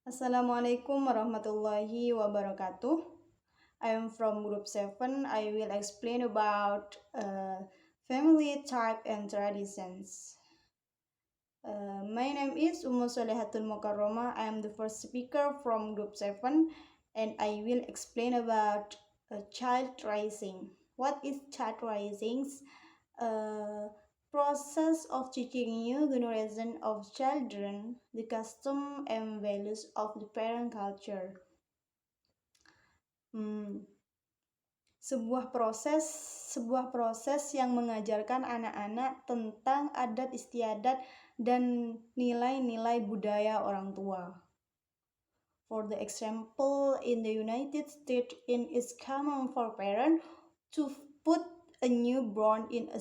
Assalamualaikum warahmatullahi wabarakatuh. I am from Group 7. I will explain about family type and traditions. My name is Ummu Solehatul Mukarroma. I am the first speaker from Group 7 and I will explain about child raising. What is child raising? Uh, Process of teaching new generation of children the custom and values of the parent culture. Hmm, sebuah proses yang mengajarkan anak-anak tentang adat istiadat dan nilai-nilai budaya orang tua. For the example, in the United States, it is common for parents to put a newborn in a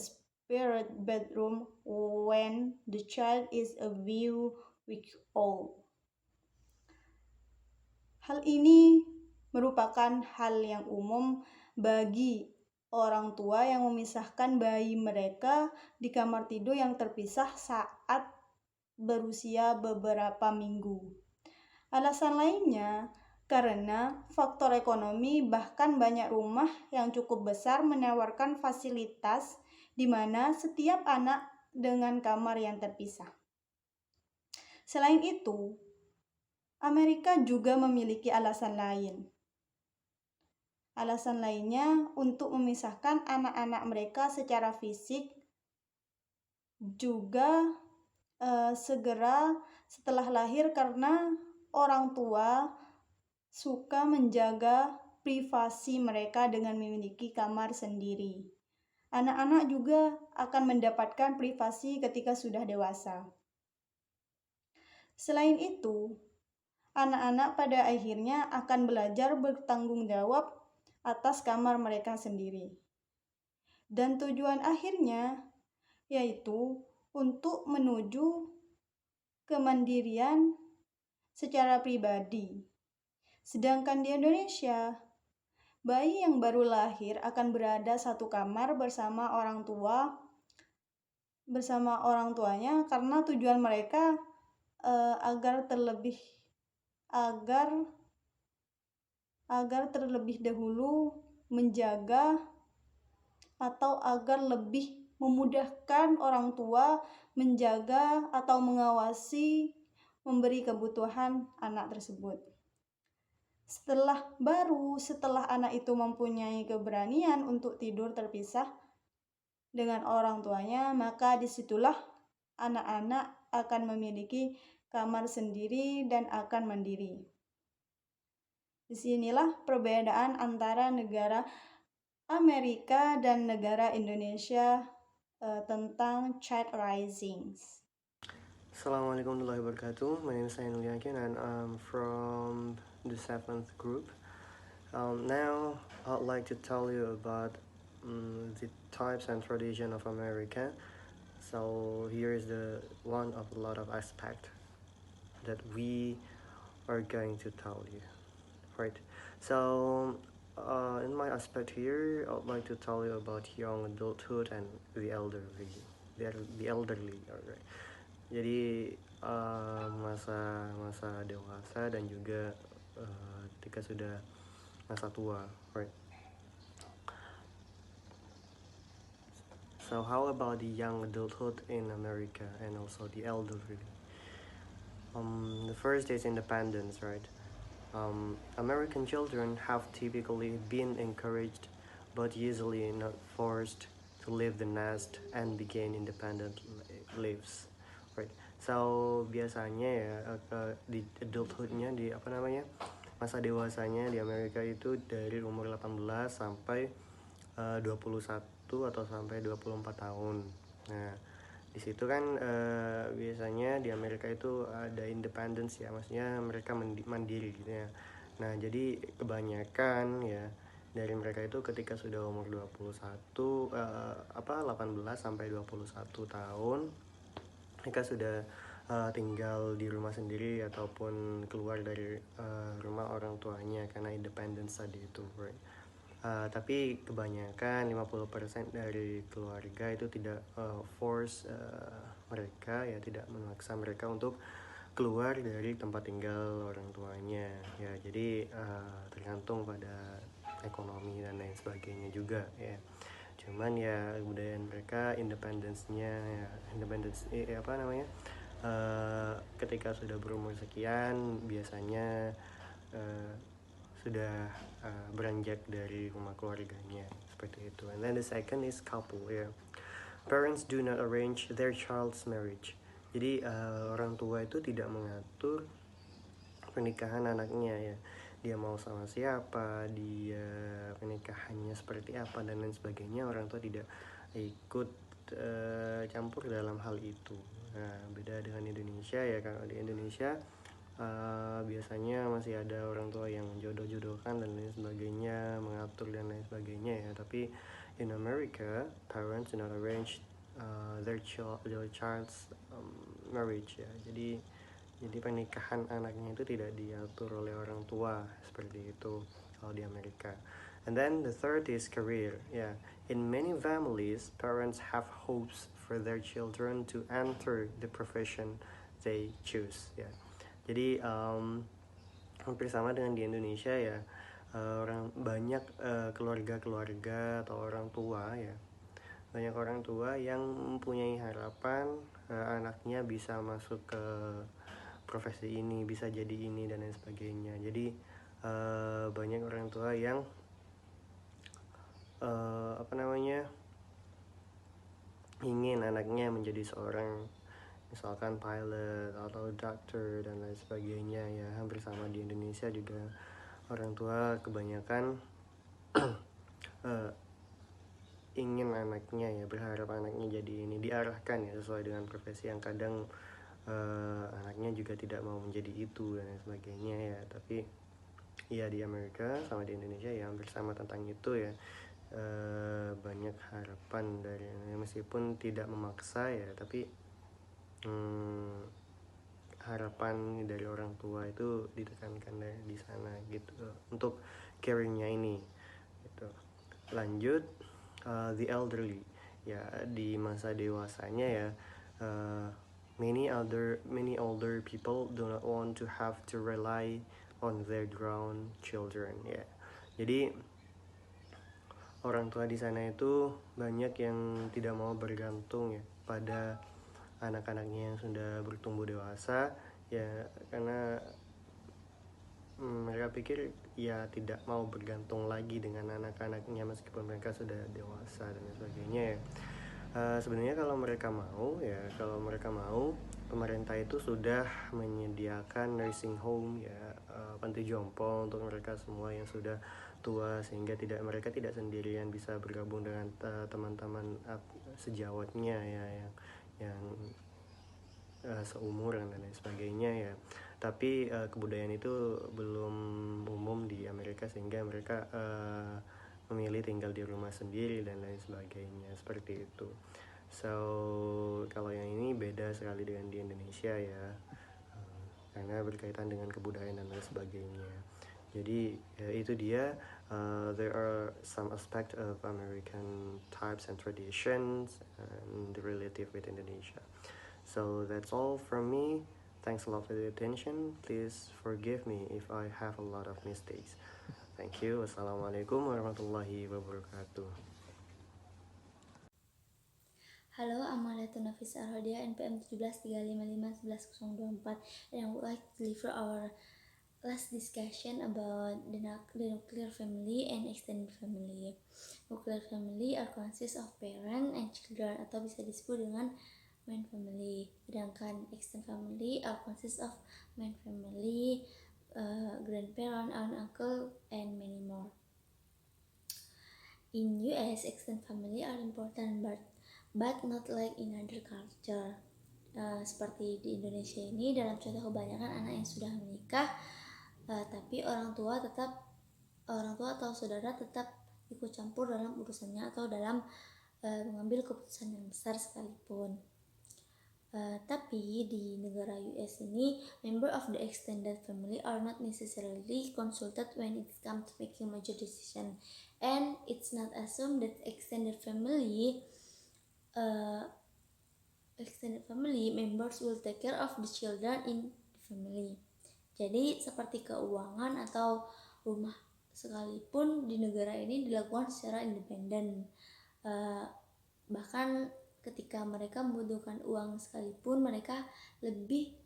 spirit bedroom when the child is a few weeks old. Hal ini merupakan hal yang umum bagi orang tua yang memisahkan bayi mereka di kamar tidur yang terpisah saat berusia beberapa minggu. Alasan lainnya karena faktor ekonomi, bahkan banyak rumah yang cukup besar menawarkan fasilitas di mana setiap anak dengan kamar yang terpisah. Selain itu, Amerika juga memiliki alasan lain. Alasan lainnya untuk memisahkan anak-anak mereka secara fisik juga segera setelah lahir karena orang tua suka menjaga privasi mereka dengan memiliki kamar sendiri. Anak-anak juga akan mendapatkan privasi ketika sudah dewasa. Selain itu, anak-anak pada akhirnya akan belajar bertanggung jawab atas kamar mereka sendiri. Dan tujuan akhirnya yaitu untuk menuju kemandirian secara pribadi. Sedangkan di Indonesia, bayi yang baru lahir akan berada satu kamar bersama orang tuanya karena tujuan mereka agar terlebih dahulu menjaga atau agar lebih memudahkan orang tua menjaga atau mengawasi memberi kebutuhan anak tersebut. Setelah anak itu mempunyai keberanian untuk tidur terpisah dengan orang tuanya, maka disitulah anak-anak akan memiliki kamar sendiri dan akan mandiri. Disinilah perbedaan antara negara Amerika dan negara Indonesia tentang child raising. Assalamualaikum warahmatullahi wabarakatuh. My name is Ainul Yakin and I'm from the 7th group. Now I'd like to tell you about the types and tradition of America. So here is the one of a lot of aspect that we are going to tell you, right? So in my aspect here, I'd like to tell you about young adulthood and the elderly. The elderly, alright. Jadi masa dewasa dan juga ketika sudah masa tua, right? So how about the young adulthood in America and also the elderly? The first is independence, right? American children have typically been encouraged, but usually not forced, to leave the nest and begin independent lives, right? So biasanya ya di adulthoodnya di masa dewasanya di Amerika itu dari umur 18 sampai 21 atau sampai 24 tahun. Nah, di situ kan biasanya di Amerika itu ada independence ya, maksudnya mereka mandiri gitu ya. Nah, jadi kebanyakan ya dari mereka itu ketika sudah umur 18 sampai 21 tahun mereka sudah tinggal di rumah sendiri ataupun keluar dari rumah orang tuanya karena independence tadi itu, right? Tapi kebanyakan 50% dari keluarga itu tidak force mereka ya, tidak memaksa mereka untuk keluar dari tempat tinggal orang tuanya ya. Jadi tergantung pada ekonomi dan lain sebagainya juga ya. Cuman ya kebudayaan mereka ketika sudah berumur sekian biasanya sudah beranjak dari rumah keluarganya seperti itu. And then the second is couple ya. Parents do not arrange their child's marriage. Jadi orang tua itu tidak mengatur pernikahan anaknya ya. Dia mau sama siapa, dia pernikahannya seperti apa dan lain sebagainya. Orang tua tidak ikut campur dalam hal itu. Nah, beda dengan Indonesia ya. Kalau di Indonesia biasanya masih ada orang tua yang jodoh-jodohkan dan lain sebagainya, mengatur dan lain sebagainya ya. Tapi in America, parents do not arrange their child's marriage ya. Jadi pernikahan anaknya itu tidak diatur oleh orang tua seperti itu kalau di Amerika. And then the third is career. Yeah, in many families, parents have hopes for their children to enter the profession they choose. Ya, jadi hampir sama dengan di Indonesia ya. Banyak keluarga-keluarga atau orang tua ya. Banyak orang tua yang mempunyai harapan anaknya bisa masuk ke profesi ini, bisa jadi ini dan lain sebagainya. Jadi banyak orang tua yang ingin anaknya menjadi seorang misalkan pilot atau dokter dan lain sebagainya ya. Hampir sama di Indonesia juga, orang tua kebanyakan ingin anaknya ya, berharap anaknya jadi ini, diarahkan ya sesuai dengan profesi yang kadang anaknya juga tidak mau menjadi itu dan lain sebagainya ya. Tapi ya di Amerika sama di Indonesia ya hampir sama tentang itu ya. Banyak harapan dari meskipun tidak memaksa ya, tapi harapan dari orang tua itu ditekankan dari di sana gitu untuk caringnya ini gitu. Lanjut the elderly ya, di masa dewasanya ya. Many older people do not want to have to rely on their grown children ya. Jadi orang tua di sana itu banyak yang tidak mau bergantung ya pada anak-anaknya yang sudah bertumbuh dewasa ya, karena mereka pikir ya tidak mau bergantung lagi dengan anak-anaknya meskipun mereka sudah dewasa dan sebagainya ya. Sebenarnya kalau mereka mau pemerintah itu sudah menyediakan nursing home ya, panti jompo untuk mereka semua yang sudah tua, sehingga mereka tidak sendirian, bisa bergabung dengan teman-teman sejawatnya ya, yang seumuran dan lain sebagainya ya. Tapi kebudayaan itu belum umum di Amerika, sehingga mereka memilih tinggal di rumah sendiri dan lain sebagainya seperti itu. So kalau yang ini beda sekali dengan di Indonesia ya, karena berkaitan dengan kebudayaan dan lain sebagainya. Jadi itu dia, there are some aspect of American types and traditions and relative with Indonesia. So that's all from me. Thanks a lot for the attention. Please forgive me if I have a lot of mistakes. Thank you. Wassalamualaikum warahmatullahi wabarakatuh. Halo, Amaliatun Nafis Arhodia, NPM 173551124, and I would like to deliver our last discussion about the nuclear family and extended family. Nuclear family are consists of parent and children, atau bisa disebut dengan main family. Sedangkan extended family are consists of main family, grandparent, aunt, uncle, and many more. In US, extended family are important, but not like in other culture. Seperti di Indonesia ini, dalam contoh kebanyakan anak yang sudah menikah, tapi orang tua atau saudara tetap ikut campur dalam urusannya atau dalam mengambil keputusan yang besar sekalipun. Tapi di negara US ini, member of the extended family are not necessarily consulted when it comes to making major decision, and it's not assumed that extended family extended family, members will take care of the children in the family. Jadi seperti keuangan atau rumah sekalipun di negara ini dilakukan secara independen. Bahkan ketika mereka membutuhkan uang sekalipun, mereka lebih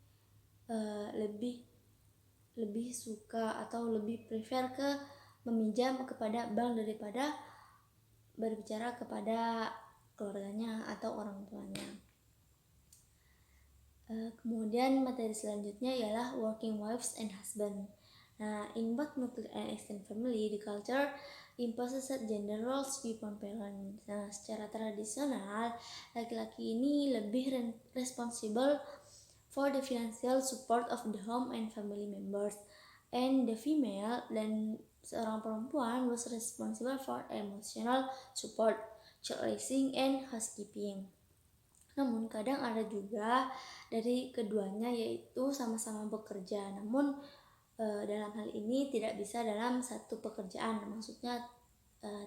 suka atau lebih prefer ke meminjam kepada bank daripada berbicara kepada keluarganya atau orang tuanya. Kemudian materi selanjutnya ialah working wives and husband. Nah, in both nuclear and extended family, the culture imposes gender roles upon parents. Nah, secara tradisional, laki-laki ini lebih responsible for the financial support of the home and family members, and the female dan seorang perempuan was responsible for emotional support, child raising, and housekeeping. Namun kadang ada juga dari keduanya, yaitu sama-sama bekerja, namun dalam hal ini tidak bisa dalam satu pekerjaan, maksudnya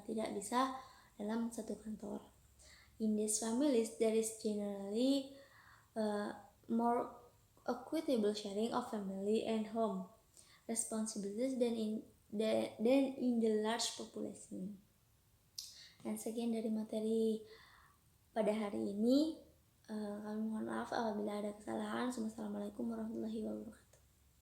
tidak bisa dalam satu kantor. In these families, there is generally more equitable sharing of family and home responsibilities than in the large population. Dan sekian dari materi pada hari ini. Kami mohon maaf apabila ada kesalahan. Wassalamualaikum warahmatullahi wabarakatuh.